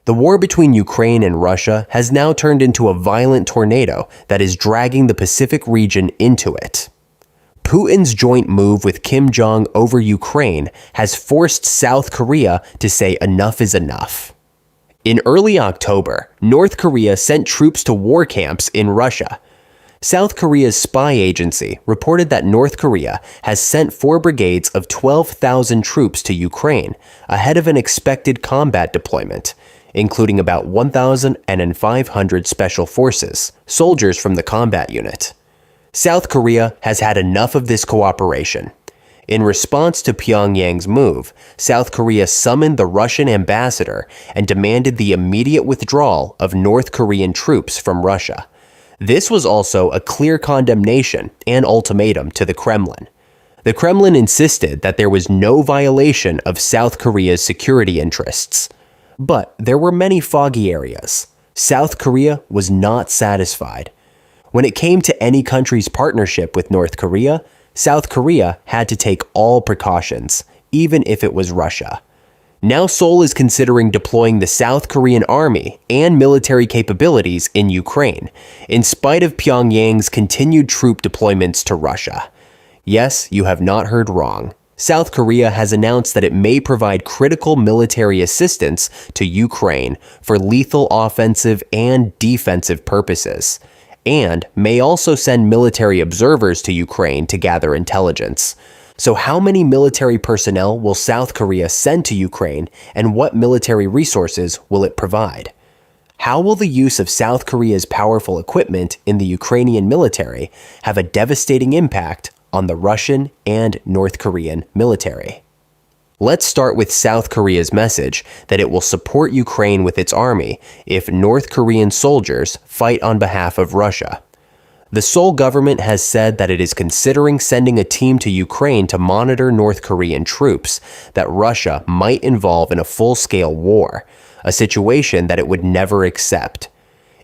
The war between Ukraine and Russia has now turned into a violent tornado that is dragging the Pacific region into it. Putin's joint move with Kim Jong over Ukraine has forced South Korea to say enough is enough. In early October, North Korea sent troops to war camps in Russia. South Korea's spy agency reported that North Korea has sent 4 brigades of 12,000 troops to Ukraine ahead of an expected combat deployment, including about 1,500 special forces, soldiers from the combat unit. South Korea has had enough of this cooperation. In response to Pyongyang's move, South Korea summoned the Russian ambassador and demanded the immediate withdrawal of North Korean troops from Russia. This was also a clear condemnation and ultimatum to the Kremlin. The Kremlin insisted that there was no violation of South Korea's security interests. But there were many foggy areas. South Korea was not satisfied. When it came to any country's partnership with North Korea, South Korea had to take all precautions, even if it was Russia. Now Seoul is considering deploying the South Korean army and military capabilities in Ukraine, in spite of Pyongyang's continued troop deployments to Russia. Yes, you have not heard wrong. South Korea has announced that it may provide critical military assistance to Ukraine for lethal offensive and defensive purposes, and may also send military observers to Ukraine to gather intelligence. So how many military personnel will South Korea send to Ukraine, and what military resources will it provide? How will the use of South Korea's powerful equipment in the Ukrainian military have a devastating impact on the Russian and North Korean military? Let's start with South Korea's message that it will support Ukraine with its army if North Korean soldiers fight on behalf of Russia. The Seoul government has said that it is considering sending a team to Ukraine to monitor North Korean troops that Russia might involve in a full-scale war, a situation that it would never accept.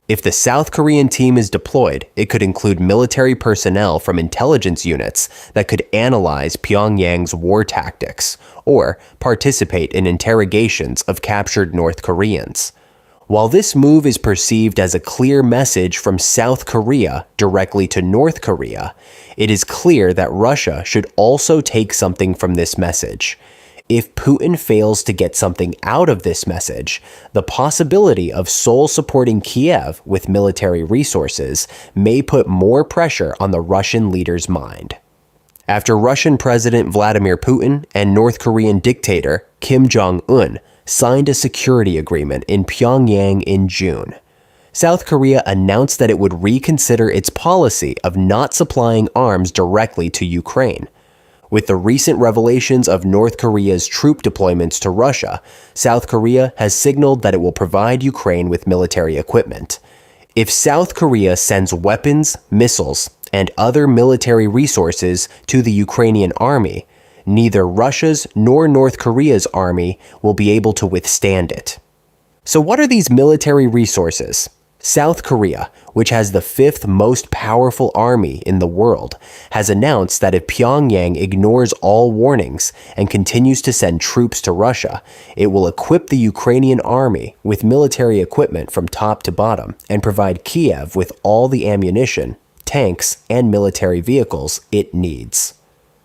If the South Korean team is deployed, it could include military personnel from intelligence units that could analyze Pyongyang's war tactics or participate in interrogations of captured North Koreans. While this move is perceived as a clear message from South Korea directly to North Korea, it is clear that Russia should also take something from this message. If Putin fails to get something out of this message, the possibility of Seoul supporting Kiev with military resources may put more pressure on the Russian leader's mind. After Russian President Vladimir Putin and North Korean dictator Kim Jong-un signed a security agreement in Pyongyang in June, South Korea announced that it would reconsider its policy of not supplying arms directly to Ukraine. With the recent revelations of North Korea's troop deployments to Russia, South Korea has signaled that it will provide Ukraine with military equipment. If South Korea sends weapons, missiles, and other military resources to the Ukrainian army, neither Russia's nor North Korea's army will be able to withstand it. So what are these military resources? South Korea, which has the 5th most powerful army in the world, has announced that if Pyongyang ignores all warnings and continues to send troops to Russia, it will equip the Ukrainian army with military equipment from top to bottom and provide Kiev with all the ammunition, tanks, and military vehicles it needs.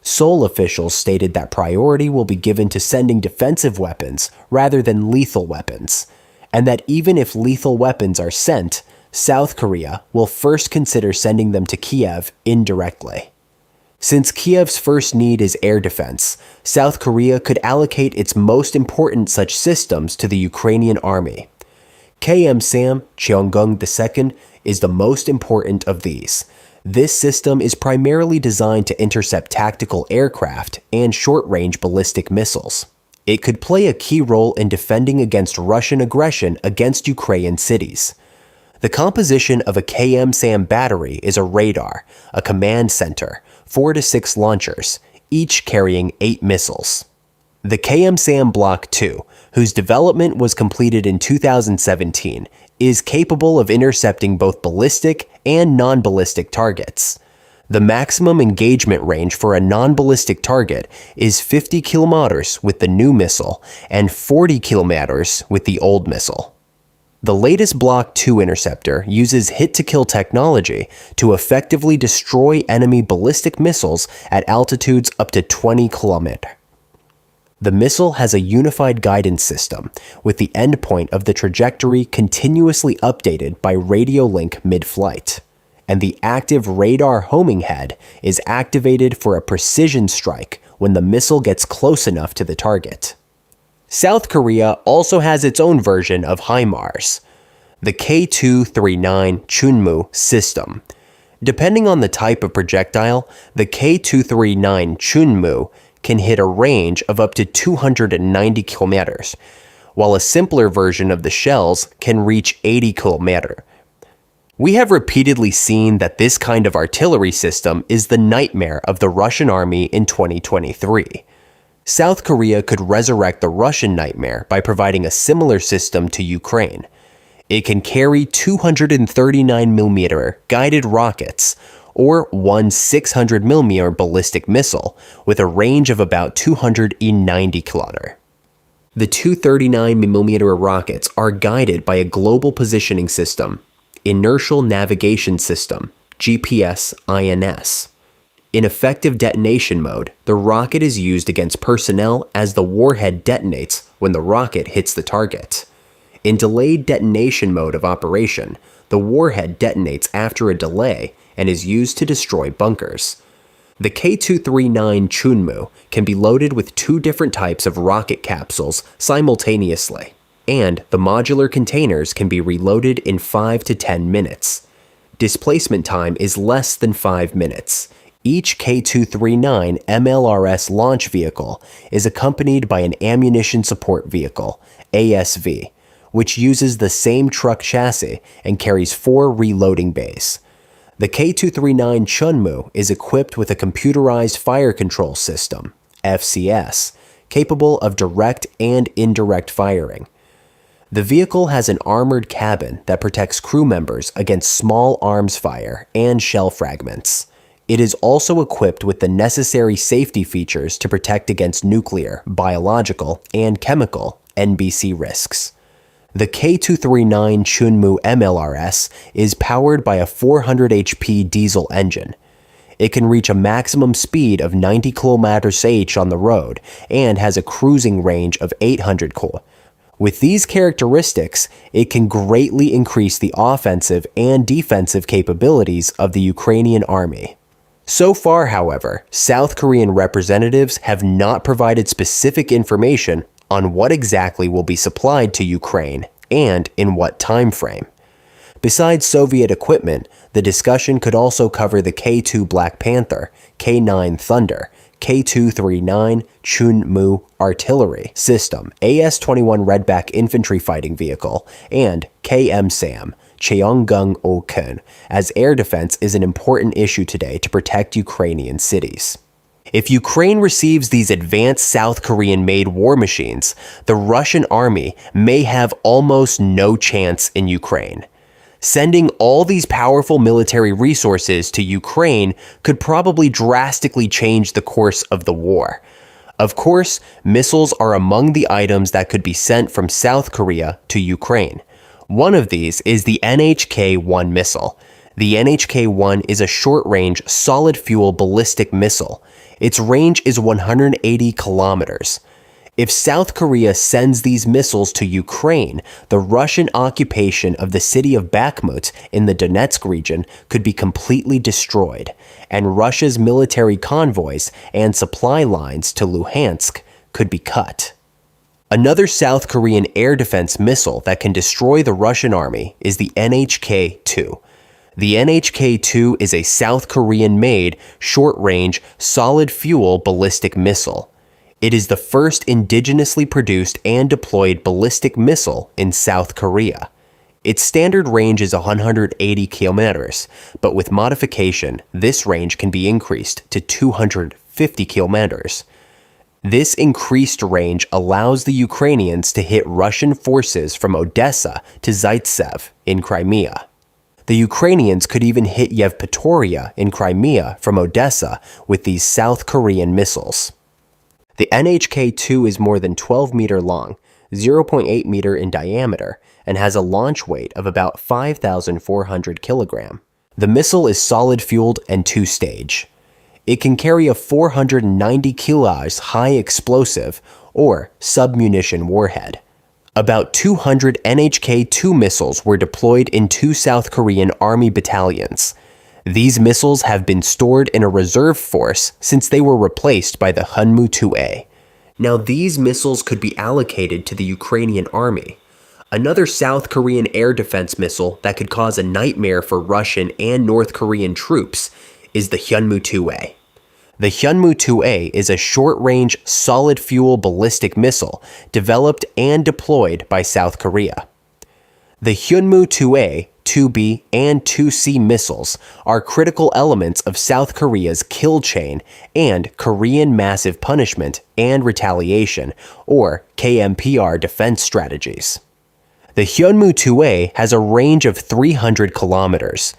Seoul officials stated that priority will be given to sending defensive weapons rather than lethal weapons, and that even if lethal weapons are sent, South Korea will first consider sending them to Kiev indirectly. Since Kiev's first need is air defense, South Korea could allocate its most important such systems to the Ukrainian army. KM-SAM Cheonggung II is the most important of these. This system is primarily designed to intercept tactical aircraft and short-range ballistic missiles. It could play a key role in defending against Russian aggression against Ukrainian cities. The composition of a KM-SAM battery is a radar, a command center, 4 to 6 launchers, each carrying 8 missiles. The KM-SAM Block 2, whose development was completed in 2017, is capable of intercepting both ballistic and non-ballistic targets. The maximum engagement range for a non-ballistic target is 50 kilometers with the new missile and 40 kilometers with the old missile. The latest Block 2 interceptor uses hit-to-kill technology to effectively destroy enemy ballistic missiles at altitudes up to 20 km. The missile has a unified guidance system, with the endpoint of the trajectory continuously updated by radio link mid-flight, and the active radar homing head is activated for a precision strike when the missile gets close enough to the target. South Korea also has its own version of HIMARS, the K239 Chunmu system. Depending on the type of projectile, the K239 Chunmu can hit a range of up to 290 kilometers, while a simpler version of the shells can reach 80 kilometers. We have repeatedly seen that this kind of artillery system is the nightmare of the Russian army in 2023. South Korea could resurrect the Russian nightmare by providing a similar system to Ukraine. It can carry 239mm guided rockets or one 600mm ballistic missile with a range of about 290 km. The 239mm rockets are guided by a global positioning system, inertial navigation system, GPS-INS. In effective detonation mode, the rocket is used against personnel as the warhead detonates when the rocket hits the target. In delayed detonation mode of operation, the warhead detonates after a delay and is used to destroy bunkers. The K239 Chunmu can be loaded with two different types of rocket capsules simultaneously, and the modular containers can be reloaded in 5 to 10 minutes. Displacement time is less than 5 minutes. Each K239 MLRS launch vehicle is accompanied by an ammunition support vehicle, ASV, which uses the same truck chassis and carries 4 reloading bays. The K239 Chunmu is equipped with a computerized fire control system, FCS, capable of direct and indirect firing. The vehicle has an armored cabin that protects crew members against small arms fire and shell fragments. It is also equipped with the necessary safety features to protect against nuclear, biological, and chemical NBC risks. The K239 Chunmu MLRS is powered by a 400 HP diesel engine. It can reach a maximum speed of 90 km/h on the road and has a cruising range of 800 km. With these characteristics, it can greatly increase the offensive and defensive capabilities of the Ukrainian army. So far, however, South Korean representatives have not provided specific information on what exactly will be supplied to Ukraine and in what time frame. Besides Soviet equipment, the discussion could also cover the K2 Black Panther, K9 Thunder, K239 Chunmu artillery system, AS-21 Redback infantry fighting vehicle, and KM-SAM, Cheonggung-okun, as air defense is an important issue today to protect Ukrainian cities. If Ukraine receives these advanced South Korean-made war machines, the Russian army may have almost no chance in Ukraine. Sending all these powerful military resources to Ukraine could probably drastically change the course of the war. Of course, missiles are among the items that could be sent from South Korea to Ukraine. One of these is the NHK-1 missile. The NHK-1 is a short-range, solid-fuel ballistic missile. Its range is 180 kilometers. If South Korea sends these missiles to Ukraine, the Russian occupation of the city of Bakhmut in the Donetsk region could be completely destroyed, and Russia's military convoys and supply lines to Luhansk could be cut. Another South Korean air defense missile that can destroy the Russian army is the NHK-2. The NHK-2 is a South Korean-made, short-range, solid-fuel ballistic missile. It is the first indigenously produced and deployed ballistic missile in South Korea. Its standard range is 180 kilometers, but with modification, this range can be increased to 250 kilometers. This increased range allows the Ukrainians to hit Russian forces from Odessa to Zaitsev in Crimea. The Ukrainians could even hit Yevpatoria in Crimea from Odessa with these South Korean missiles. The NHK-2 is more than 12 meter long, 0.8 meter in diameter, and has a launch weight of about 5,400 kilograms. The missile is solid-fueled and two-stage. It can carry a 490 kilos high explosive or submunition warhead. About 200 NHK-2 missiles were deployed in 2 South Korean Army battalions. These missiles have been stored in a reserve force since they were replaced by the Hyunmoo-2A. Now, these missiles could be allocated to the Ukrainian army. Another South Korean air defense missile that could cause a nightmare for Russian and North Korean troops is the Hyunmoo-2A. The Hyunmoo-2A is a short-range, solid-fuel ballistic missile developed and deployed by South Korea. The Hyunmoo-2A, 2B, and 2C missiles are critical elements of South Korea's kill chain and Korean massive punishment and retaliation, or KMPR defense strategies. The Hyunmoo-2A has a range of 300 kilometers.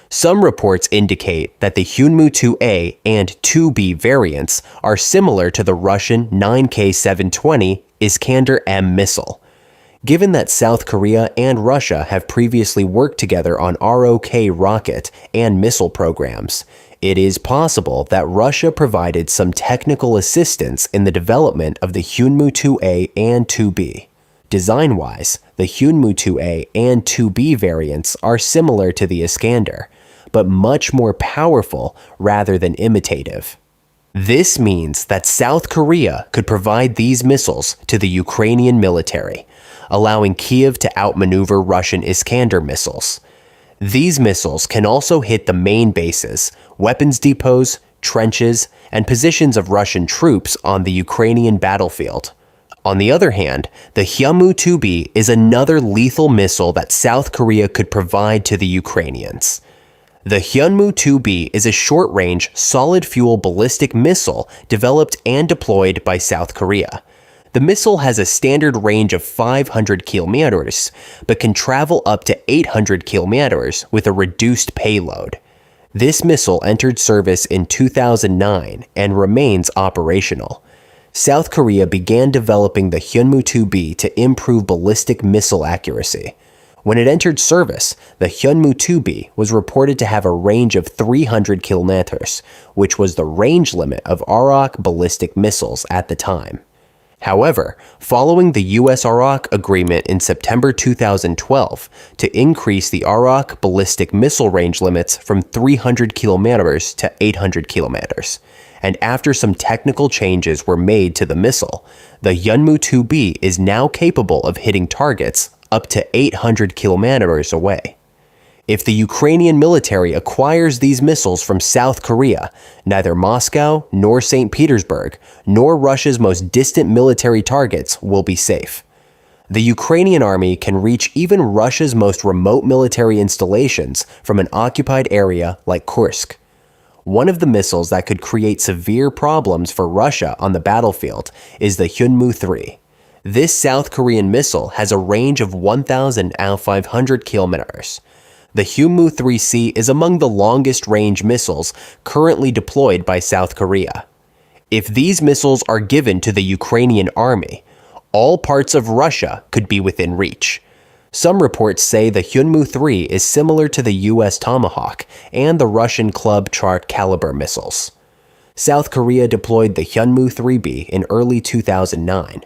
Some reports indicate that the Hyunmoo-2A and 2B variants are similar to the Russian 9K-720 Iskander-M missile. Given that South Korea and Russia have previously worked together on ROK rocket and missile programs, it is possible that Russia provided some technical assistance in the development of the Hyunmoo-2A and 2B. Design-wise, the Hyunmoo-2A and 2B variants are similar to the Iskander, but much more powerful rather than imitative. This means that South Korea could provide these missiles to the Ukrainian military, allowing Kyiv to outmaneuver Russian Iskander missiles. These missiles can also hit the main bases, weapons depots, trenches, and positions of Russian troops on the Ukrainian battlefield. On the other hand, the Hyunmoo-2B is another lethal missile that South Korea could provide to the Ukrainians. The Hyunmoo-2B is a short-range, solid-fuel ballistic missile developed and deployed by South Korea. The missile has a standard range of 500 kilometers, but can travel up to 800 kilometers with a reduced payload. This missile entered service in 2009 and remains operational. South Korea began developing the Hyunmoo-2B to improve ballistic missile accuracy. When it entered service, the Hyunmoo-2B was reported to have a range of 300 kilometers, which was the range limit of ROK ballistic missiles at the time. However, following the US-ROK agreement in September 2012 to increase the ROK ballistic missile range limits from 300 kilometers to 800 kilometers, and after some technical changes were made to the missile, the Hyunmoo-2B is now capable of hitting targets up to 800 kilometers away. If the Ukrainian military acquires these missiles from South Korea, neither Moscow nor St. Petersburg nor Russia's most distant military targets will be safe. The Ukrainian army can reach even Russia's most remote military installations from an occupied area like Kursk. One of the missiles that could create severe problems for Russia on the battlefield is the Hyunmoo-3. This South Korean missile has a range of 1,500 kilometers. The Hyunmoo-3C is among the longest-range missiles currently deployed by South Korea. If these missiles are given to the Ukrainian army, all parts of Russia could be within reach. Some reports say the Hyunmoo-3 is similar to the US Tomahawk and the Russian Club Chart caliber missiles. South Korea deployed the Hyunmoo-3B in early 2009.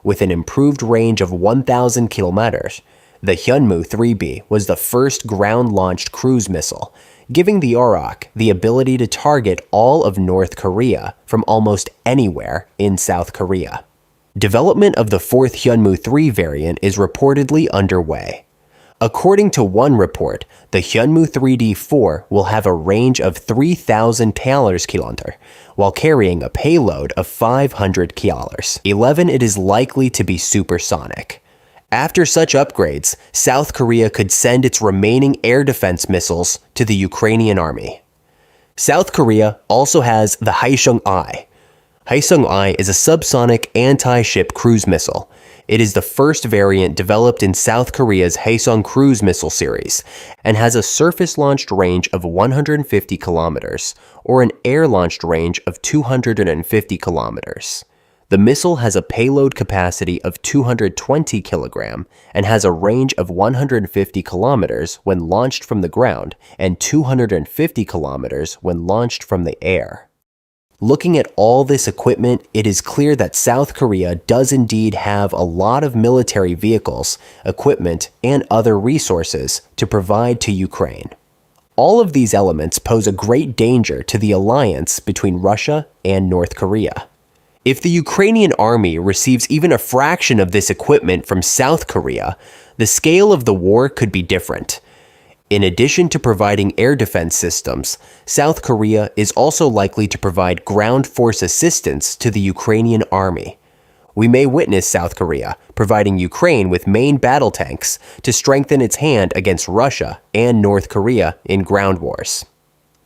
With an improved range of 1,000 kilometers, the Hyunmoo-3B was the first ground-launched cruise missile, giving the ROK the ability to target all of North Korea from almost anywhere in South Korea. Development of the fourth Hyunmoo-3 variant is reportedly underway. According to one report, the Hyunmoo-3D4 will have a range of 3,000 kilometers, while carrying a payload of 500 kilometers. 11, it is likely to be supersonic. After such upgrades, South Korea could send its remaining air defense missiles to the Ukrainian army. South Korea also has the Haesung-I. Haesung-I is a subsonic anti-ship cruise missile. It is the first variant developed in South Korea's Haesung cruise missile series and has a surface-launched range of 150 kilometers or an air-launched range of 250 kilometers. The missile has a payload capacity of 220 kilogram and has a range of 150 kilometers when launched from the ground and 250 kilometers when launched from the air. Looking at all this equipment, it is clear that South Korea does indeed have a lot of military vehicles, equipment, and other resources to provide to Ukraine. All of these elements pose a great danger to the alliance between Russia and North Korea. If the Ukrainian army receives even a fraction of this equipment from South Korea, the scale of the war could be different. In addition to providing air defense systems, South Korea is also likely to provide ground force assistance to the Ukrainian army. We may witness South Korea providing Ukraine with main battle tanks to strengthen its hand against Russia and North Korea in ground wars.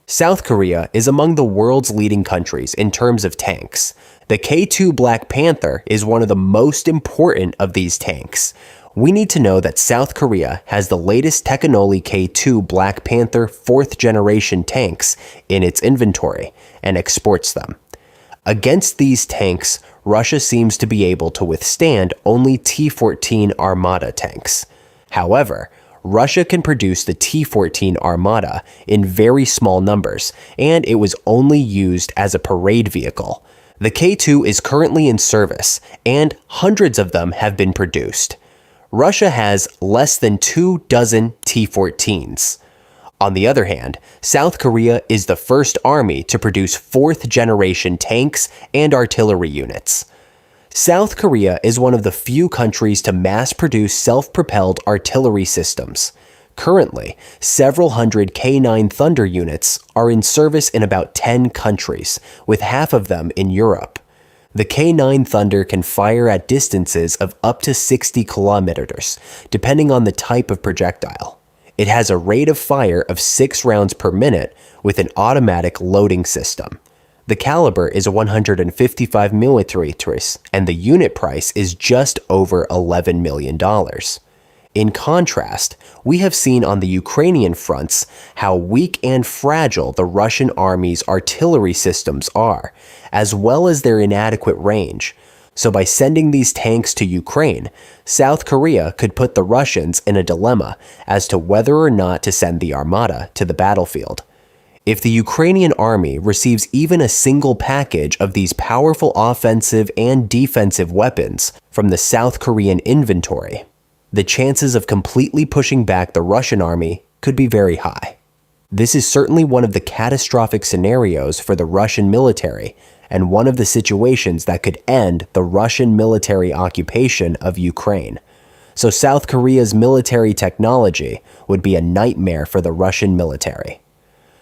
South Korea is among the world's leading countries in terms of tanks. The K2 Black Panther is one of the most important of these tanks. We need to know that South Korea has the latest Technoli K2 Black Panther 4th generation tanks in its inventory and exports them. Against these tanks, Russia seems to be able to withstand only T-14 Armata tanks. However, Russia can produce the T-14 Armata in very small numbers, and it was only used as a parade vehicle. The K2 is currently in service, and hundreds of them have been produced. Russia has less than 2 dozen T-14s. On the other hand, South Korea is the first army to produce 4th generation tanks and artillery units. South Korea is one of the few countries to mass-produce self-propelled artillery systems. Currently, several hundred K9 Thunder units are in service in about 10 countries, with half of them in Europe. The K9 Thunder can fire at distances of up to 60 kilometers, depending on the type of projectile. It has a rate of fire of 6 rounds per minute with an automatic loading system. The caliber is 155 millimeters, and the unit price is just over $11 million. In contrast, we have seen on the Ukrainian fronts how weak and fragile the Russian army's artillery systems are, as well as their inadequate range. So by sending these tanks to Ukraine, South Korea could put the Russians in a dilemma as to whether or not to send the Armata to the battlefield. If the Ukrainian army receives even a single package of these powerful offensive and defensive weapons from the South Korean inventory, the chances of completely pushing back the Russian army could be very high. This is certainly one of the catastrophic scenarios for the Russian military, and one of the situations that could end the Russian military occupation of Ukraine. So South Korea's military technology would be a nightmare for the Russian military.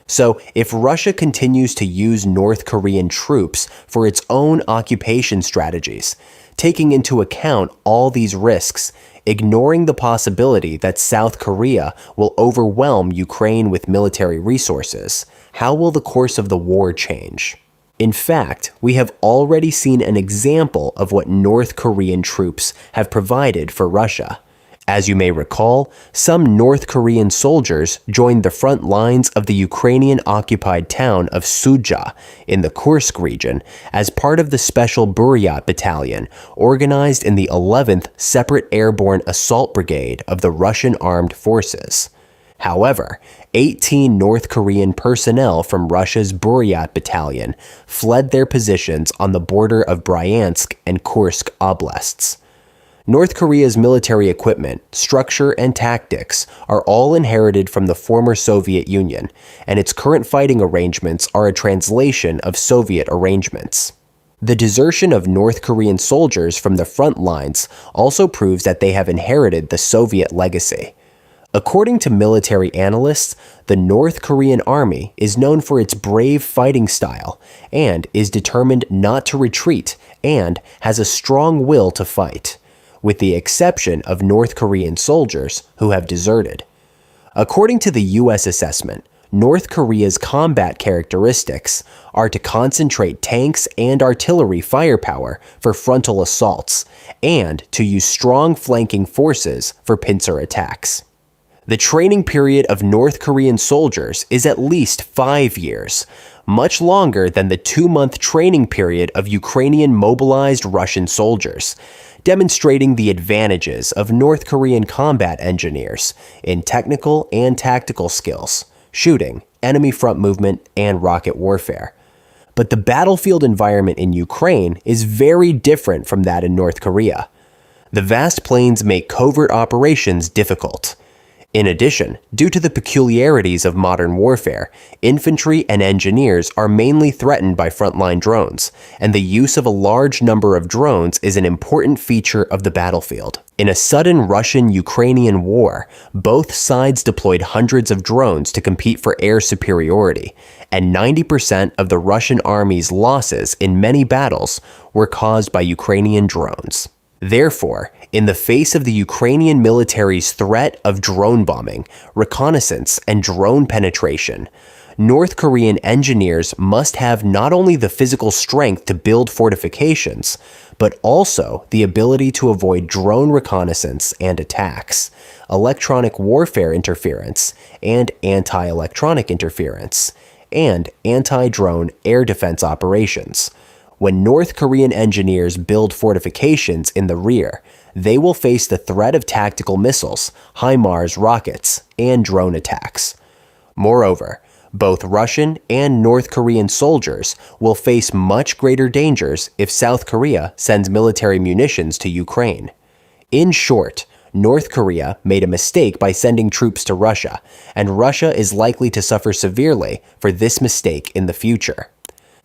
So if Russia continues to use North Korean troops for its own occupation strategies, taking into account all these risks, ignoring the possibility that South Korea will overwhelm Ukraine with military resources, how will the course of the war change? In fact, we have already seen an example of what North Korean troops have provided for Russia. As you may recall, some North Korean soldiers joined the front lines of the Ukrainian-occupied town of Sudzha in the Kursk region as part of the Special Buryat Battalion, organized in the 11th Separate Airborne Assault Brigade of the Russian Armed Forces. However, 18 North Korean personnel from Russia's Buryat Battalion fled their positions on the border of Bryansk and Kursk oblasts. North Korea's military equipment, structure, and tactics are all inherited from the former Soviet Union, and its current fighting arrangements are a translation of Soviet arrangements. The desertion of North Korean soldiers from the front lines also proves that they have inherited the Soviet legacy. According to military analysts, the North Korean army is known for its brave fighting style and is determined not to retreat and has a strong will to fight, with the exception of North Korean soldiers who have deserted. According to the U.S. assessment, North Korea's combat characteristics are to concentrate tanks and artillery firepower for frontal assaults and to use strong flanking forces for pincer attacks. The training period of North Korean soldiers is at least 5 years, much longer than the 2-month training period of Ukrainian mobilized Russian soldiers, demonstrating the advantages of North Korean combat engineers in technical and tactical skills, shooting, enemy front movement, and rocket warfare. But the battlefield environment in Ukraine is very different from that in North Korea. The vast plains make covert operations difficult. In addition, due to the peculiarities of modern warfare, infantry and engineers are mainly threatened by frontline drones, and the use of a large number of drones is an important feature of the battlefield. In a sudden Russian-Ukrainian war, both sides deployed hundreds of drones to compete for air superiority, and 90% of the Russian army's losses in many battles were caused by Ukrainian drones. Therefore, in the face of the Ukrainian military's threat of drone bombing, reconnaissance, and drone penetration, North Korean engineers must have not only the physical strength to build fortifications, but also the ability to avoid drone reconnaissance and attacks, electronic warfare interference, and anti-electronic interference, and anti-drone air defense operations. When North Korean engineers build fortifications in the rear, they will face the threat of tactical missiles, HIMARS rockets, and drone attacks. Moreover, both Russian and North Korean soldiers will face much greater dangers if South Korea sends military munitions to Ukraine. In short, North Korea made a mistake by sending troops to Russia, and Russia is likely to suffer severely for this mistake in the future.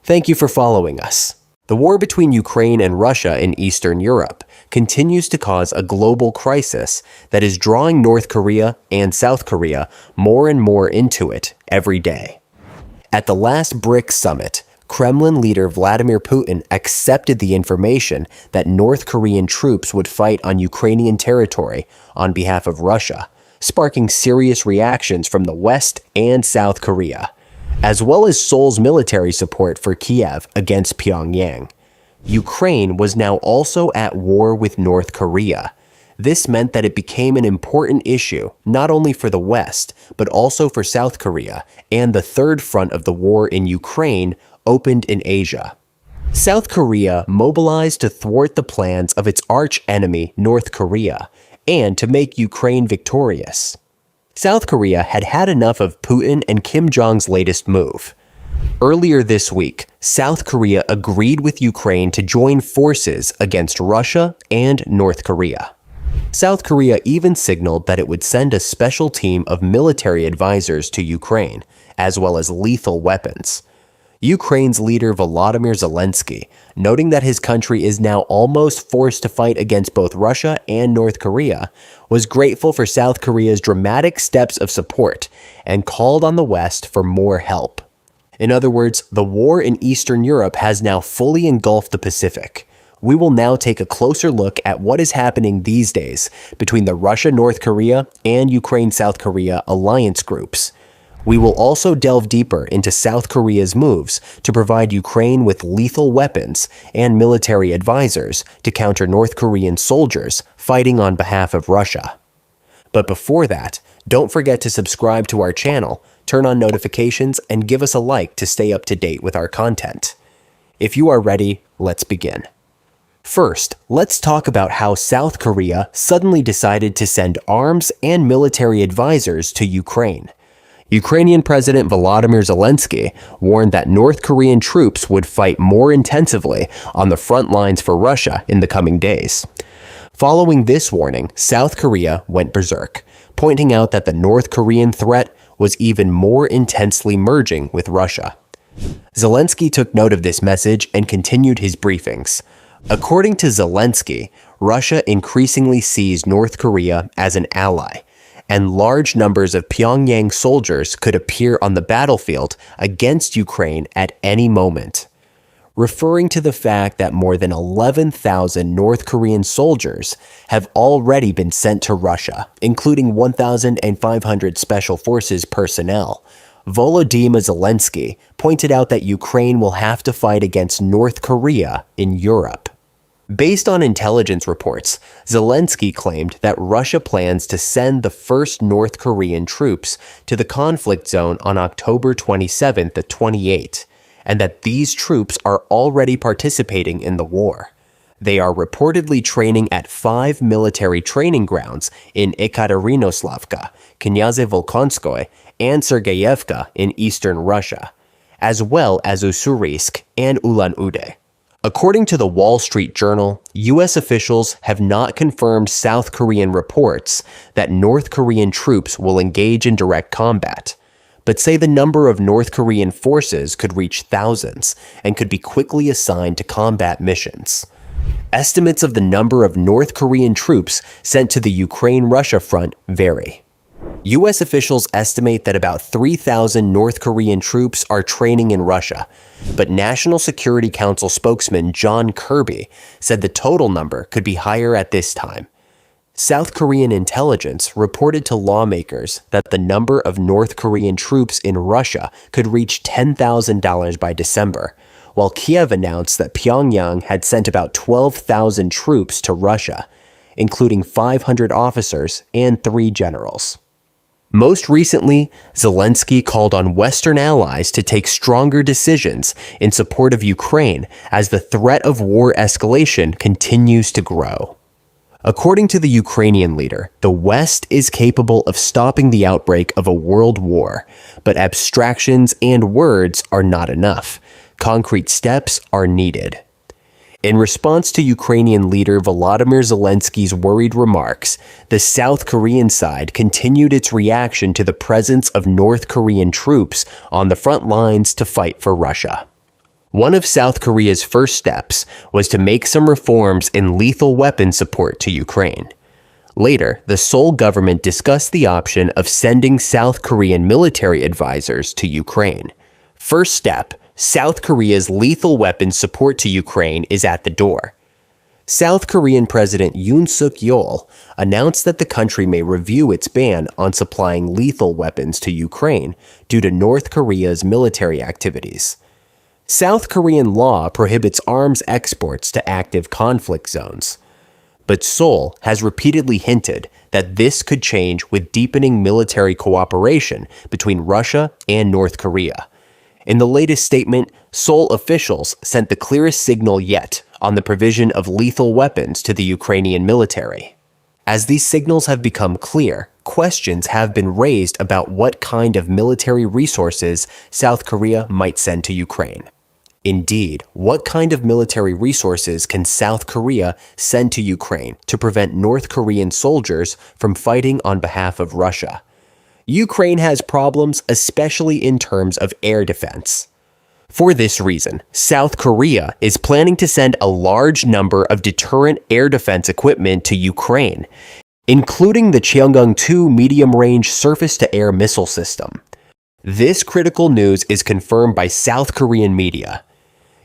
Thank you for following us. The war between Ukraine and Russia in Eastern Europe continues to cause a global crisis that is drawing North Korea and South Korea more and more into it every day. At the last BRICS summit, Kremlin leader Vladimir Putin accepted the information that North Korean troops would fight on Ukrainian territory on behalf of Russia, sparking serious reactions from the West and South Korea, as well as Seoul's military support for Kiev against Pyongyang. Ukraine was now also at war with North Korea. This meant that it became an important issue not only for the West, but also for South Korea, and the third front of the war in Ukraine opened in Asia. South Korea mobilized to thwart the plans of its arch-enemy North Korea, and to make Ukraine victorious. South Korea had had enough of Putin and Kim Jong's latest move. Earlier this week, South Korea agreed with Ukraine to join forces against Russia and North Korea. South Korea even signaled that it would send a special team of military advisors to Ukraine, as well as lethal weapons. Ukraine's leader Volodymyr Zelensky, noting that his country is now almost forced to fight against both Russia and North Korea, was grateful for South Korea's dramatic steps of support and called on the West for more help. In other words, the war in Eastern Europe has now fully engulfed the Pacific. We will now take a closer look at what is happening these days between the Russia-North Korea and Ukraine-South Korea alliance groups. We will also delve deeper into South Korea's moves to provide Ukraine with lethal weapons and military advisors to counter North Korean soldiers fighting on behalf of Russia. But before that, don't forget to subscribe to our channel, turn on notifications, and give us a like to stay up to date with our content. If you are ready, let's begin. First, let's talk about how South Korea suddenly decided to send arms and military advisors to Ukraine. Ukrainian President Volodymyr Zelensky warned that North Korean troops would fight more intensively on the front lines for Russia in the coming days. Following this warning, South Korea went berserk, pointing out that the North Korean threat was even more intensely merging with Russia. Zelensky took note of this message and continued his briefings. According to Zelensky, Russia increasingly sees North Korea as an ally, and large numbers of Pyongyang soldiers could appear on the battlefield against Ukraine at any moment. Referring to the fact that more than 11,000 North Korean soldiers have already been sent to Russia, including 1,500 Special Forces personnel, Volodymyr Zelensky pointed out that Ukraine will have to fight against North Korea in Europe. Based on intelligence reports, Zelensky claimed that Russia plans to send the first North Korean troops to the conflict zone on October 27th at 28, and that these troops are already participating in the war. They are reportedly training at 5 military training grounds in Ekaterinoslavka, Knyazhne-Volkonskoye, and Sergeyevka in eastern Russia, as well as Ussurisk and Ulan-Ude. According to the Wall Street Journal, U.S. officials have not confirmed South Korean reports that North Korean troops will engage in direct combat, but say the number of North Korean forces could reach thousands and could be quickly assigned to combat missions. Estimates of the number of North Korean troops sent to the Ukraine-Russia front vary. U.S. officials estimate that about 3,000 North Korean troops are training in Russia, but National Security Council spokesman John Kirby said the total number could be higher at this time. South Korean intelligence reported to lawmakers that the number of North Korean troops in Russia could reach $10,000 by December, while Kiev announced that Pyongyang had sent about 12,000 troops to Russia, including 500 officers and 3 generals. Most recently, Zelensky called on Western allies to take stronger decisions in support of Ukraine as the threat of war escalation continues to grow. According to the Ukrainian leader, the West is capable of stopping the outbreak of a world war, but abstractions and words are not enough. Concrete steps are needed. In response to Ukrainian leader Volodymyr Zelensky's worried remarks, the South Korean side continued its reaction to the presence of North Korean troops on the front lines to fight for Russia. One of South Korea's first steps was to make some reforms in lethal weapon support to Ukraine. Later, the Seoul government discussed the option of sending South Korean military advisors to Ukraine. First step, South Korea's lethal weapons support to Ukraine is at the door. South Korean President Yoon Suk-yeol announced that the country may review its ban on supplying lethal weapons to Ukraine due to North Korea's military activities. South Korean law prohibits arms exports to active conflict zones, but Seoul has repeatedly hinted that this could change with deepening military cooperation between Russia and North Korea. In the latest statement, Seoul officials sent the clearest signal yet on the provision of lethal weapons to the Ukrainian military. As these signals have become clear, questions have been raised about what kind of military resources South Korea might send to Ukraine. Indeed, what kind of military resources can South Korea send to Ukraine to prevent North Korean soldiers from fighting on behalf of Russia? Ukraine has problems, especially in terms of air defense. For this reason, South Korea is planning to send a large number of deterrent air defense equipment to Ukraine, including the Cheongung-2 medium-range surface-to-air missile system. This critical news is confirmed by South Korean media.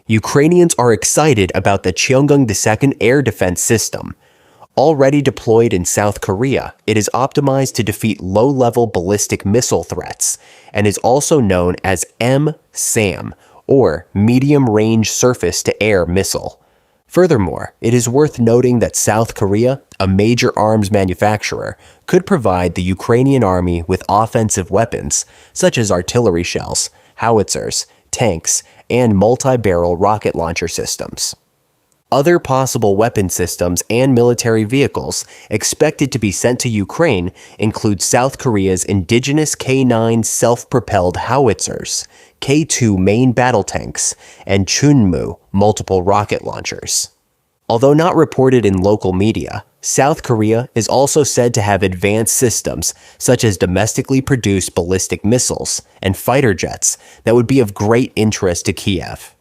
Ukrainians are excited about the Cheongung-2 air defense system. Already deployed in South Korea, it is optimized to defeat low-level ballistic missile threats and is also known as M-SAM, or Medium-Range Surface-to-Air Missile. Furthermore, it is worth noting that South Korea, a major arms manufacturer, could provide the Ukrainian army with offensive weapons such as artillery shells, howitzers, tanks, and multi-barrel rocket launcher systems. Other possible weapon systems and military vehicles expected to be sent to Ukraine include South Korea's indigenous K-9 self-propelled howitzers, K-2 main battle tanks, and Chunmoo multiple rocket launchers. Although not reported in local media, South Korea is also said to have advanced systems such as domestically produced ballistic missiles and fighter jets that would be of great interest to Kiev.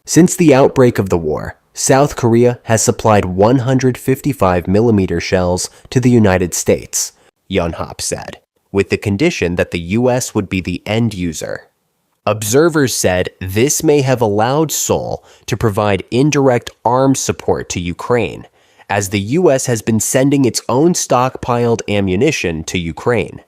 Since the outbreak of the war, South Korea has supplied 155mm shells to the United States, Yonhap said, with the condition that the U.S. would be the end user. Observers said this may have allowed Seoul to provide indirect arms support to Ukraine, as the U.S. has been sending its own stockpiled ammunition to Ukraine.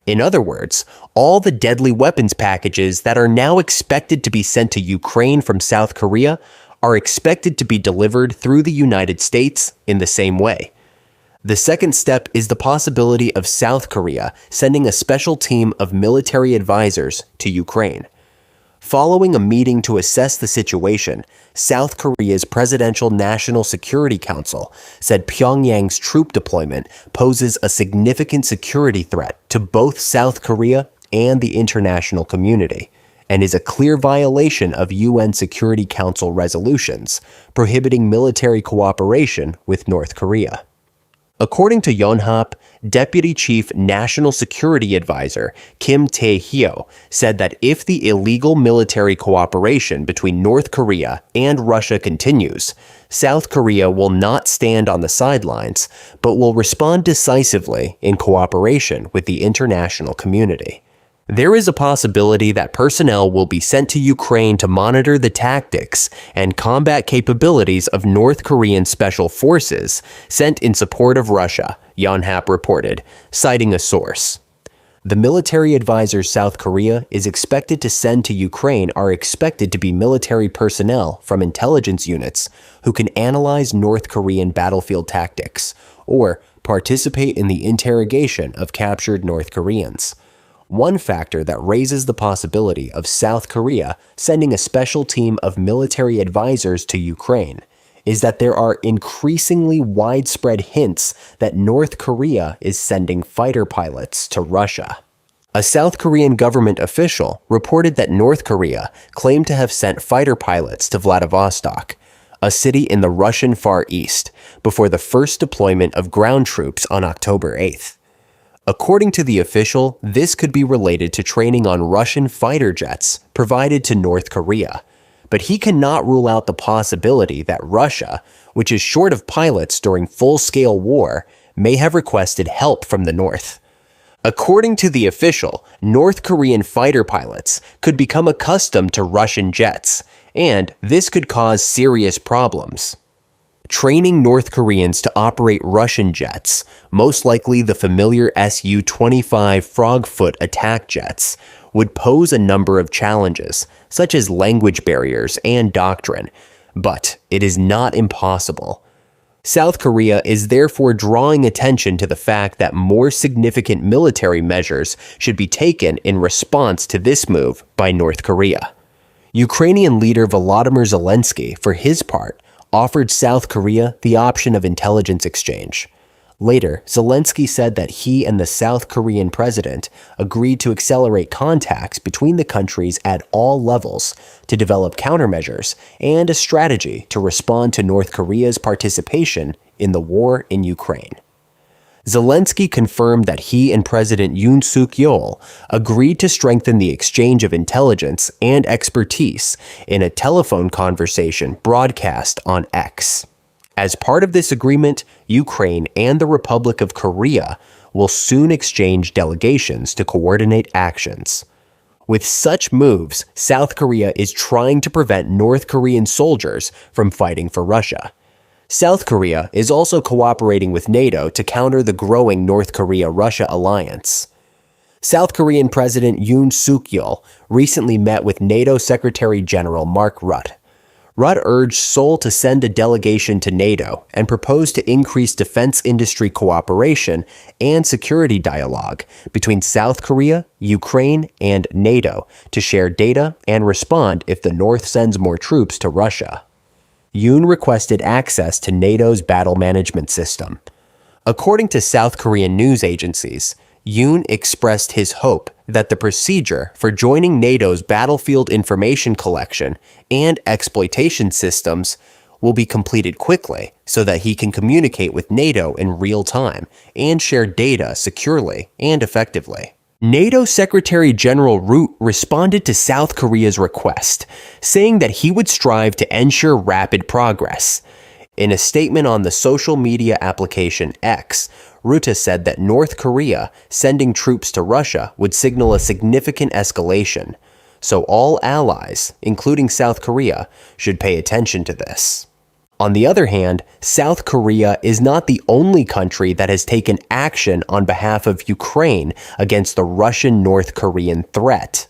In other words, all the deadly weapons packages that are now expected to be sent to Ukraine from South Korea are expected to be delivered through the United States in the same way. The second step is the possibility of South Korea sending a special team of military advisors to Ukraine. Following a meeting to assess the situation, South Korea's Presidential National Security Council said Pyongyang's troop deployment poses a significant security threat to both South Korea and the international community, and is a clear violation of UN Security Council resolutions prohibiting military cooperation with North Korea. According to Yonhap, Deputy Chief National Security Advisor Kim Tae-hyo said that if the illegal military cooperation between North Korea and Russia continues, South Korea will not stand on the sidelines, but will respond decisively in cooperation with the international community. There is a possibility that personnel will be sent to Ukraine to monitor the tactics and combat capabilities of North Korean special forces sent in support of Russia, Yonhap reported, citing a source. The military advisors South Korea is expected to send to Ukraine are expected to be military personnel from intelligence units who can analyze North Korean battlefield tactics or participate in the interrogation of captured North Koreans. One factor that raises the possibility of South Korea sending a special team of military advisors to Ukraine is that there are increasingly widespread hints that North Korea is sending fighter pilots to Russia. A South Korean government official reported that North Korea claimed to have sent fighter pilots to Vladivostok, a city in the Russian Far East, before the first deployment of ground troops on October 8th. According to the official, this could be related to training on Russian fighter jets provided to North Korea, but he cannot rule out the possibility that Russia, which is short of pilots during full-scale war, may have requested help from the North. According to the official, North Korean fighter pilots could become accustomed to Russian jets, and this could cause serious problems. Training North Koreans to operate Russian jets, most likely the familiar Su-25 Frogfoot attack jets, would pose a number of challenges, such as language barriers and doctrine, but it is not impossible. South Korea is therefore drawing attention to the fact that more significant military measures should be taken in response to this move by North Korea. Ukrainian leader Volodymyr Zelensky, for his part, offered South Korea the option of intelligence exchange. Later, Zelensky said that he and the South Korean president agreed to accelerate contacts between the countries at all levels to develop countermeasures and a strategy to respond to North Korea's participation in the war in Ukraine. Zelensky confirmed that he and President Yoon Suk-yeol agreed to strengthen the exchange of intelligence and expertise in a telephone conversation broadcast on X. As part of this agreement, Ukraine and the Republic of Korea will soon exchange delegations to coordinate actions. With such moves, South Korea is trying to prevent North Korean soldiers from fighting for Russia. South Korea is also cooperating with NATO to counter the growing North Korea-Russia alliance. South Korean President Yoon Suk-yeol recently met with NATO Secretary General Mark Rutte. Rutte urged Seoul to send a delegation to NATO and proposed to increase defense industry cooperation and security dialogue between South Korea, Ukraine, and NATO to share data and respond if the North sends more troops to Russia. Yoon requested access to NATO's battle management system. According to South Korean news agencies, Yoon expressed his hope that the procedure for joining NATO's battlefield information collection and exploitation systems will be completed quickly so that he can communicate with NATO in real time and share data securely and effectively. NATO Secretary General Rutte responded to South Korea's request, saying that he would strive to ensure rapid progress. In a statement on the social media application X, Rutte said that North Korea sending troops to Russia would signal a significant escalation, so all allies, including South Korea, should pay attention to this. On the other hand, South Korea is not the only country that has taken action on behalf of Ukraine against the Russian-North Korean threat.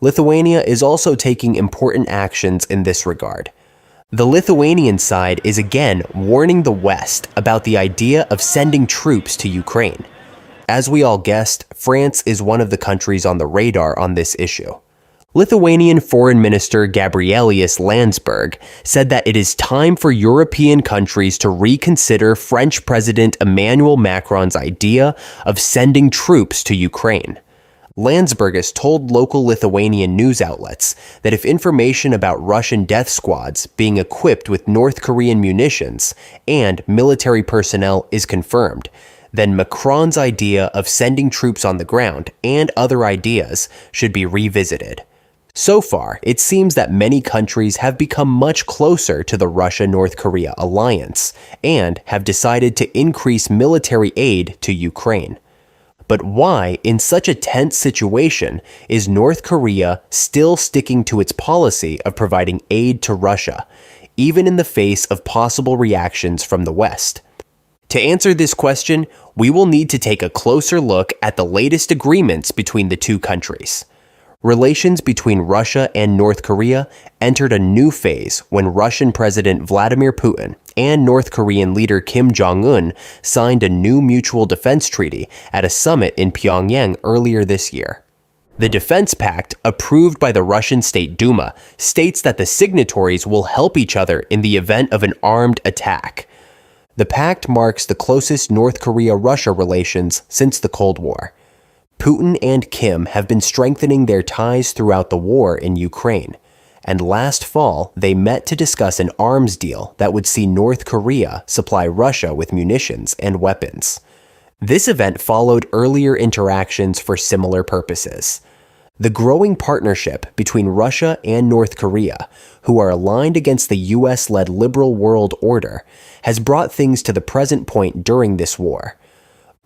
Lithuania is also taking important actions in this regard. The Lithuanian side is again warning the West about the idea of sending troops to Ukraine. As we all guessed, France is one of the countries on the radar on this issue. Lithuanian Foreign Minister Gabrielius Landsberg said that it is time for European countries to reconsider French President Emmanuel Macron's idea of sending troops to Ukraine. Landsberg has told local Lithuanian news outlets that if information about Russian death squads being equipped with North Korean munitions and military personnel is confirmed, then Macron's idea of sending troops on the ground and other ideas should be revisited. So far, it seems that many countries have become much closer to the Russia-North Korea alliance and have decided to increase military aid to Ukraine. But why, in such a tense situation, is North Korea still sticking to its policy of providing aid to Russia, even in the face of possible reactions from the West? To answer this question, we will need to take a closer look at the latest agreements between the two countries. Relations between Russia and North Korea entered a new phase when Russian President Vladimir Putin and North Korean leader Kim Jong-un signed a new mutual defense treaty at a summit in Pyongyang earlier this year. The Defense Pact, approved by the Russian State Duma, states that the signatories will help each other in the event of an armed attack. The pact marks the closest North Korea-Russia relations since the Cold War. Putin and Kim have been strengthening their ties throughout the war in Ukraine, and last fall they met to discuss an arms deal that would see North Korea supply Russia with munitions and weapons. This event followed earlier interactions for similar purposes. The growing partnership between Russia and North Korea, who are aligned against the US-led liberal world order, has brought things to the present point during this war.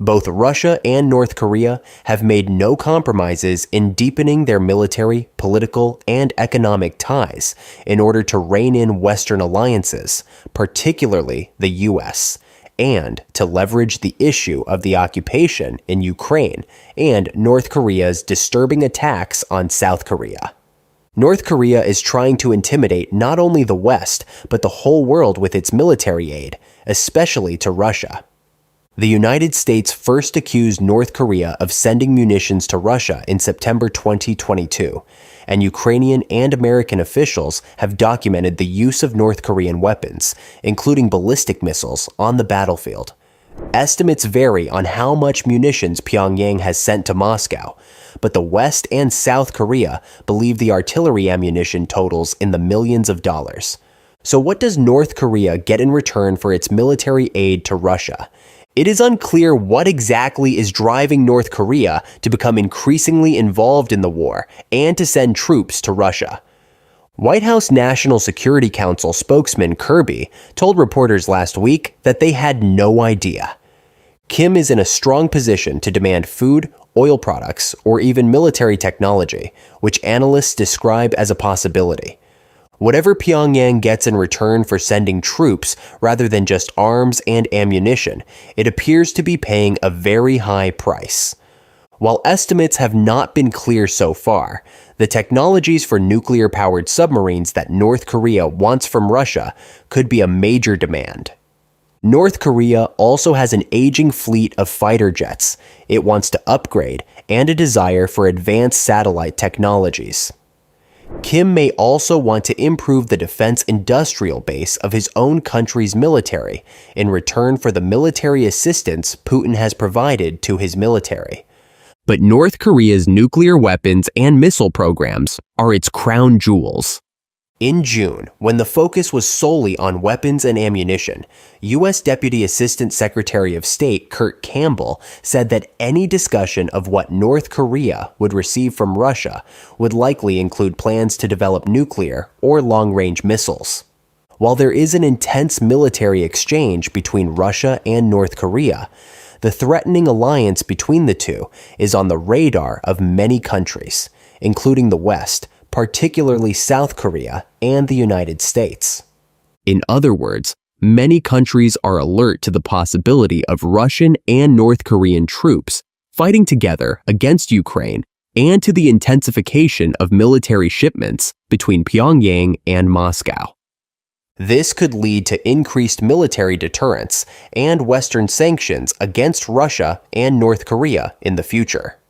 Both Russia and North Korea have made no compromises in deepening their military, political, and economic ties in order to rein in Western alliances, particularly the US, and to leverage the issue of the occupation in Ukraine and North Korea's disturbing attacks on South Korea. North Korea is trying to intimidate not only the West, but the whole world with its military aid, especially to Russia. The United States first accused North Korea of sending munitions to Russia in September 2022, and Ukrainian and American officials have documented the use of North Korean weapons, including ballistic missiles, on the battlefield. Estimates vary on how much munitions Pyongyang has sent to Moscow, but the West and South Korea believe the artillery ammunition totals in the millions of dollars. So what does North Korea get in return for its military aid to Russia? It is unclear what exactly is driving North Korea to become increasingly involved in the war and to send troops to Russia. White House National Security Council spokesman Kirby told reporters last week that they had no idea. Kim is in a strong position to demand food, oil products, or even military technology, which analysts describe as a possibility. Whatever Pyongyang gets in return for sending troops rather than just arms and ammunition, it appears to be paying a very high price. While estimates have not been clear so far, the technologies for nuclear-powered submarines that North Korea wants from Russia could be a major demand. North Korea also has an aging fleet of fighter jets it wants to upgrade and a desire for advanced satellite technologies. Kim may also want to improve the defense industrial base of his own country's military in return for the military assistance Putin has provided to his military. But North Korea's nuclear weapons and missile programs are its crown jewels. In June, when the focus was solely on weapons and ammunition, U.S. Deputy Assistant Secretary of State Kurt Campbell said that any discussion of what North Korea would receive from Russia would likely include plans to develop nuclear or long-range missiles. While there is an intense military exchange between Russia and North Korea, the threatening alliance between the two is on the radar of many countries, including the West, particularly South Korea and the United States. In other words, many countries are alert to the possibility of Russian and North Korean troops fighting together against Ukraine and to the intensification of military shipments between Pyongyang and Moscow. This could lead to increased military deterrence and Western sanctions against Russia and North Korea in the future.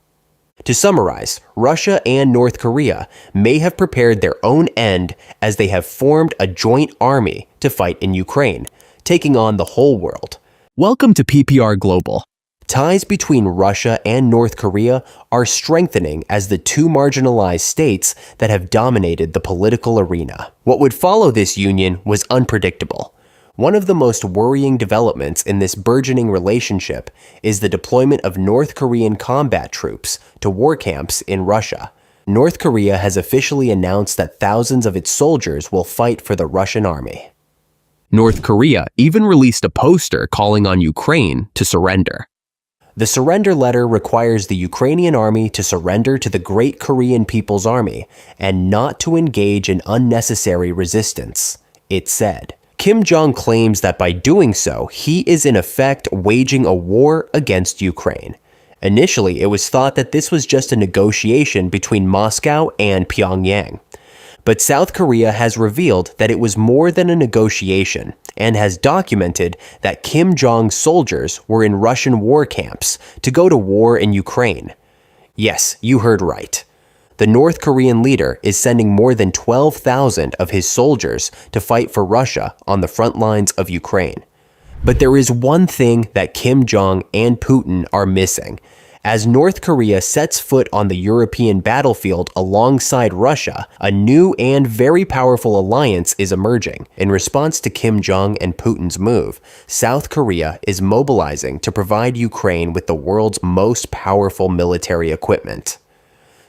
To summarize, Russia and North Korea may have prepared their own end as they have formed a joint army to fight in Ukraine, taking on the whole world. Welcome to PPR Global. Ties between Russia and North Korea are strengthening as the two marginalized states that have dominated the political arena. What would follow this union was unpredictable. One of the most worrying developments in this burgeoning relationship is the deployment of North Korean combat troops to war camps in Russia. North Korea has officially announced that thousands of its soldiers will fight for the Russian army. North Korea even released a poster calling on Ukraine to surrender. The surrender letter requires the Ukrainian army to surrender to the Great Korean People's Army and not to engage in unnecessary resistance, it said. Kim Jong claims that by doing so, he is in effect waging a war against Ukraine. Initially, it was thought that this was just a negotiation between Moscow and Pyongyang. But South Korea has revealed that it was more than a negotiation and has documented that Kim Jong's soldiers were in Russian war camps to go to war in Ukraine. Yes, you heard right. The North Korean leader is sending more than 12,000 of his soldiers to fight for Russia on the front lines of Ukraine. But there is one thing that Kim Jong and Putin are missing. As North Korea sets foot on the European battlefield alongside Russia, a new and very powerful alliance is emerging. In response to Kim Jong and Putin's move, South Korea is mobilizing to provide Ukraine with the world's most powerful military equipment.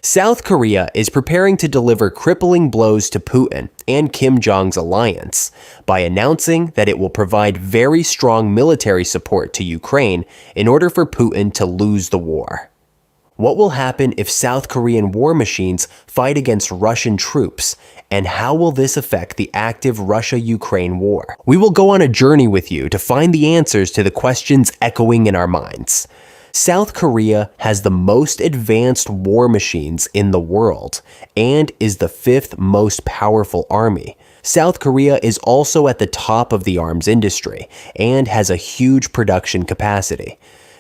South Korea is preparing to deliver crippling blows to Putin and Kim Jong's alliance by announcing that it will provide very strong military support to Ukraine in order for Putin to lose the war. What will happen if South Korean war machines fight against Russian troops, and how will this affect the active Russia-Ukraine war? We will go on a journey with you to find the answers to the questions echoing in our minds. South Korea has the most advanced war machines in the world and is the fifth most powerful army. South Korea is also at the top of the arms industry and has a huge production capacity.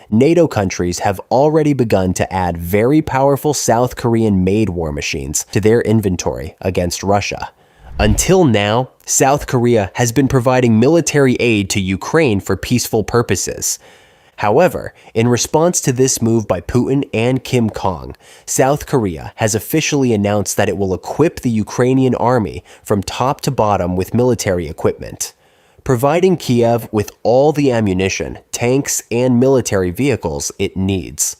NATO countries have already begun to add very powerful South Korean-made war machines to their inventory against Russia. Until now, South Korea has been providing military aid to Ukraine for peaceful purposes. However, in response to this move by Putin and Kim Jong, South Korea has officially announced that it will equip the Ukrainian army from top to bottom with military equipment, providing Kiev with all the ammunition, tanks, and military vehicles it needs.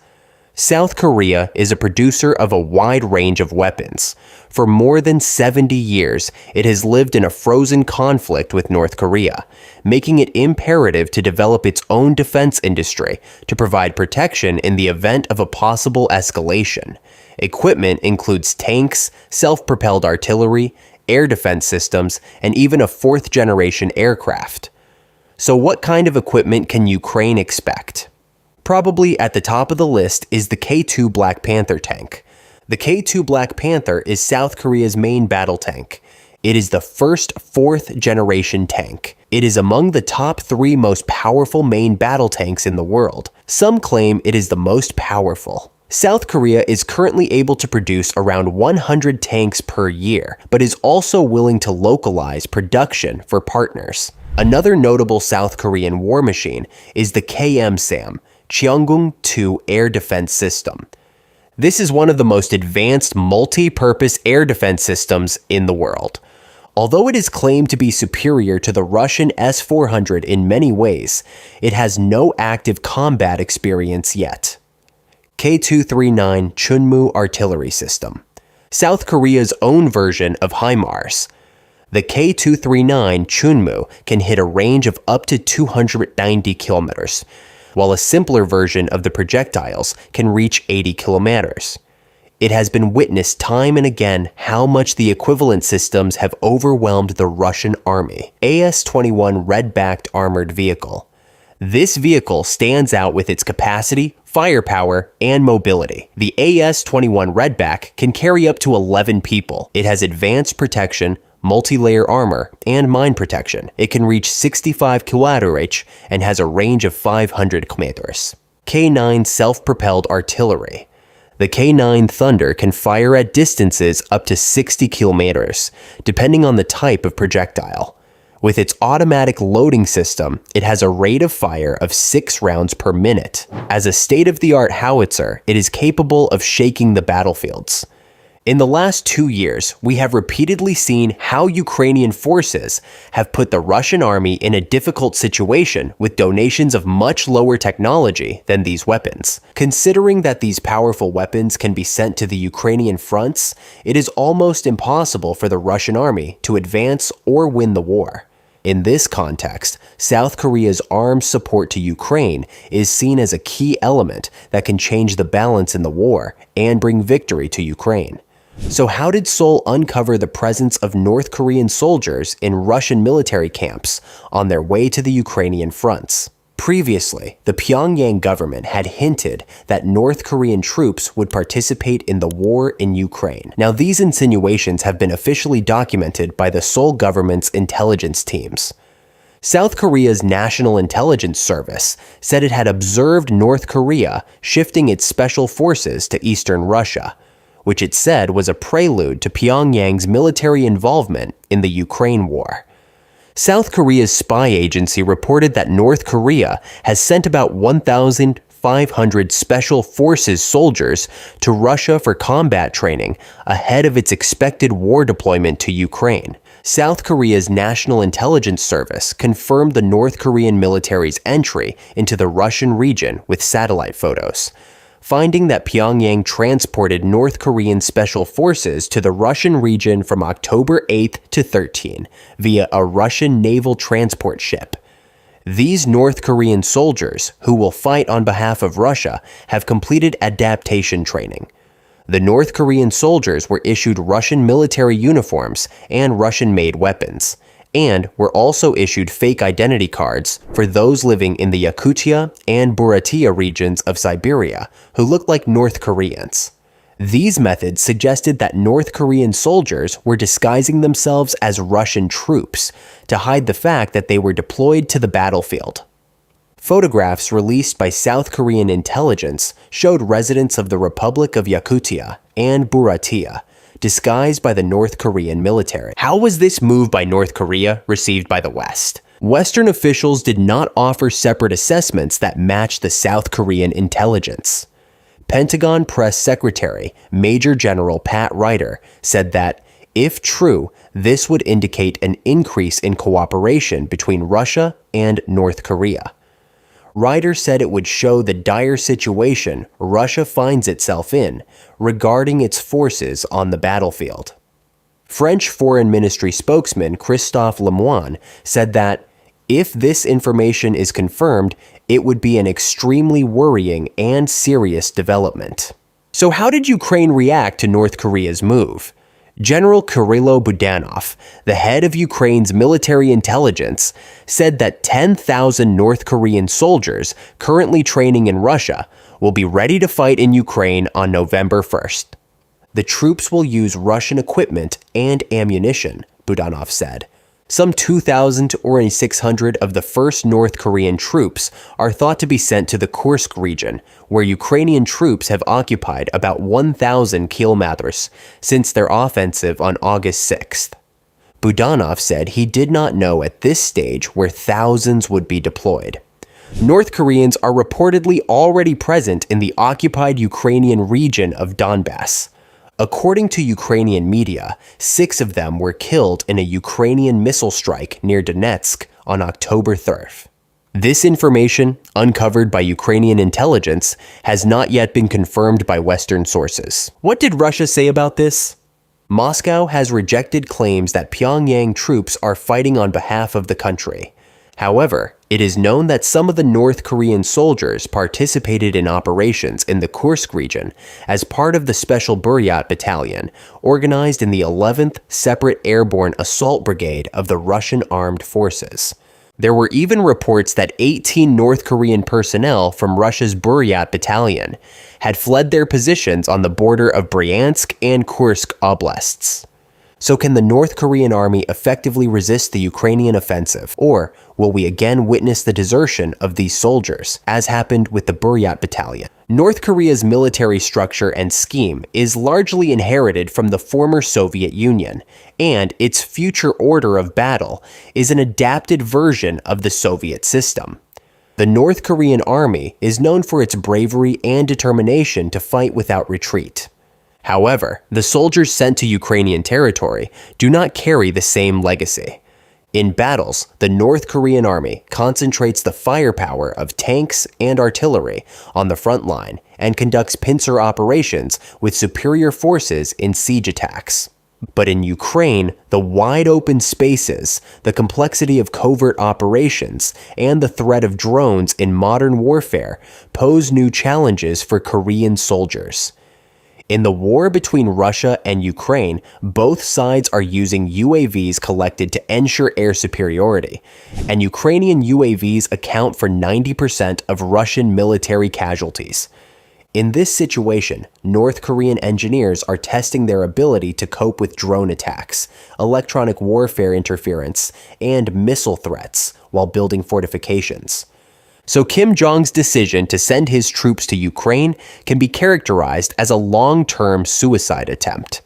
South Korea is a producer of a wide range of weapons. For more than 70 years, it has lived in a frozen conflict with North Korea, making it imperative to develop its own defense industry to provide protection in the event of a possible escalation. Equipment includes tanks, self-propelled artillery, air defense systems, and even a fourth-generation aircraft. So what kind of equipment can Ukraine expect? Probably at the top of the list is the K2 Black Panther tank. The K2 Black Panther is South Korea's main battle tank. It is the first fourth-generation tank. It is among the top 3 most powerful main battle tanks in the world. Some claim it is the most powerful. South Korea is currently able to produce around 100 tanks per year, but is also willing to localize production for partners. Another notable South Korean war machine is the KM-SAM, Cheonggung-2 Air Defense System. This is one of the most advanced multi-purpose air defense systems in the world. Although it is claimed to be superior to the Russian S-400 in many ways, it has no active combat experience yet. K239 Chunmoo Artillery System, South Korea's own version of HIMARS. The K239 Chunmoo can hit a range of up to 290 kilometers, while a simpler version of the projectiles can reach 80 kilometers. It has been witnessed time and again how much the equivalent systems have overwhelmed the Russian army. AS-21 Red-backed armored vehicle. This vehicle stands out with its capacity, firepower, and mobility. The AS-21 Redback can carry up to 11 people. It has advanced protection, multi-layer armor, and mine protection. It can reach 65 km and has a range of 500 km. K9 self-propelled artillery. The K9 Thunder can fire at distances up to 60 kilometers, depending on the type of projectile. With its automatic loading system, it has a rate of fire of 6 rounds per minute. As a state-of-the-art howitzer, it is capable of shaking the battlefields. In the last 2 years, we have repeatedly seen how Ukrainian forces have put the Russian army in a difficult situation with donations of much lower technology than these weapons. Considering that these powerful weapons can be sent to the Ukrainian fronts, it is almost impossible for the Russian army to advance or win the war. In this context, South Korea's arms support to Ukraine is seen as a key element that can change the balance in the war and bring victory to Ukraine. So how did Seoul uncover the presence of North Korean soldiers in Russian military camps on their way to the Ukrainian fronts? Previously, the Pyongyang government had hinted that North Korean troops would participate in the war in Ukraine. Now, these insinuations have been officially documented by the Seoul government's intelligence teams. South Korea's National Intelligence Service said it had observed North Korea shifting its special forces to eastern Russia, which it said was a prelude to Pyongyang's military involvement in the Ukraine war. South Korea's spy agency reported that North Korea has sent about 1,500 Special Forces soldiers to Russia for combat training ahead of its expected war deployment to Ukraine. South Korea's National Intelligence Service confirmed the North Korean military's entry into the Russian region with satellite photos, finding that Pyongyang transported North Korean special forces to the Russian region from October 8th to 13 via a Russian naval transport ship. These North Korean soldiers, who will fight on behalf of Russia, have completed adaptation training. The North Korean soldiers were issued Russian military uniforms and Russian-made weapons, and were also issued fake identity cards for those living in the Yakutia and Buryatia regions of Siberia who looked like North Koreans. These methods suggested that North Korean soldiers were disguising themselves as Russian troops to hide the fact that they were deployed to the battlefield. Photographs released by South Korean intelligence showed residents of the Republic of Yakutia and Buryatia disguised by the North Korean military. How was this move by North Korea received by the West? Western officials did not offer separate assessments that matched the South Korean intelligence. Pentagon Press Secretary Major General Pat Ryder said that, if true, this would indicate an increase in cooperation between Russia and North Korea. Ryder said it would show the dire situation Russia finds itself in regarding its forces on the battlefield. French Foreign Ministry spokesman Christophe Lemoine said that, if this information is confirmed, it would be an extremely worrying and serious development. So how did Ukraine react to North Korea's move? General Kirylo Budanov, the head of Ukraine's military intelligence, said that 10,000 North Korean soldiers currently training in Russia will be ready to fight in Ukraine on November 1st. The troops will use Russian equipment and ammunition, Budanov said. Some 2,000 or 600 of the first North Korean troops are thought to be sent to the Kursk region, where Ukrainian troops have occupied about 1,000 kilometers since their offensive on August 6th. Budanov said he did not know at this stage where thousands would be deployed. North Koreans are reportedly already present in the occupied Ukrainian region of Donbass. According to Ukrainian media, 6 of them were killed in a Ukrainian missile strike near Donetsk on October 3rd. This information, uncovered by Ukrainian intelligence, has not yet been confirmed by Western sources. What did Russia say about this? Moscow has rejected claims that Pyongyang troops are fighting on behalf of the country. However, it is known that some of the North Korean soldiers participated in operations in the Kursk region as part of the Special Buryat Battalion, organized in the 11th Separate Airborne Assault Brigade of the Russian Armed Forces. There were even reports that 18 North Korean personnel from Russia's Buryat Battalion had fled their positions on the border of Bryansk and Kursk oblasts. So can the North Korean army effectively resist the Ukrainian offensive, or will we again witness the desertion of these soldiers, as happened with the Buryat Battalion? North Korea's military structure and scheme is largely inherited from the former Soviet Union, and its future order of battle is an adapted version of the Soviet system. The North Korean army is known for its bravery and determination to fight without retreat. However, the soldiers sent to Ukrainian territory do not carry the same legacy. In battles, the North Korean army concentrates the firepower of tanks and artillery on the front line and conducts pincer operations with superior forces in siege attacks. But in Ukraine, the wide open spaces, the complexity of covert operations, and the threat of drones in modern warfare pose new challenges for Korean soldiers. In the war between Russia and Ukraine, both sides are using UAVs collected to ensure air superiority, and Ukrainian UAVs account for 90% of Russian military casualties. In this situation, North Korean engineers are testing their ability to cope with drone attacks, electronic warfare interference, and missile threats while building fortifications. So Kim Jong's decision to send his troops to Ukraine can be characterized as a long-term suicide attempt.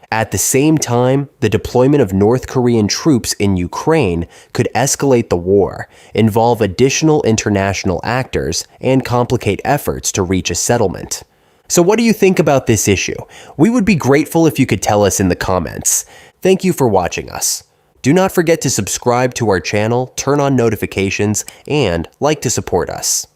At the same time, the deployment of North Korean troops in Ukraine could escalate the war, involve additional international actors, and complicate efforts to reach a settlement. So what do you think about this issue? We would be grateful if you could tell us in the comments. Thank you for watching us. Do not forget to subscribe to our channel, turn on notifications, and like to support us.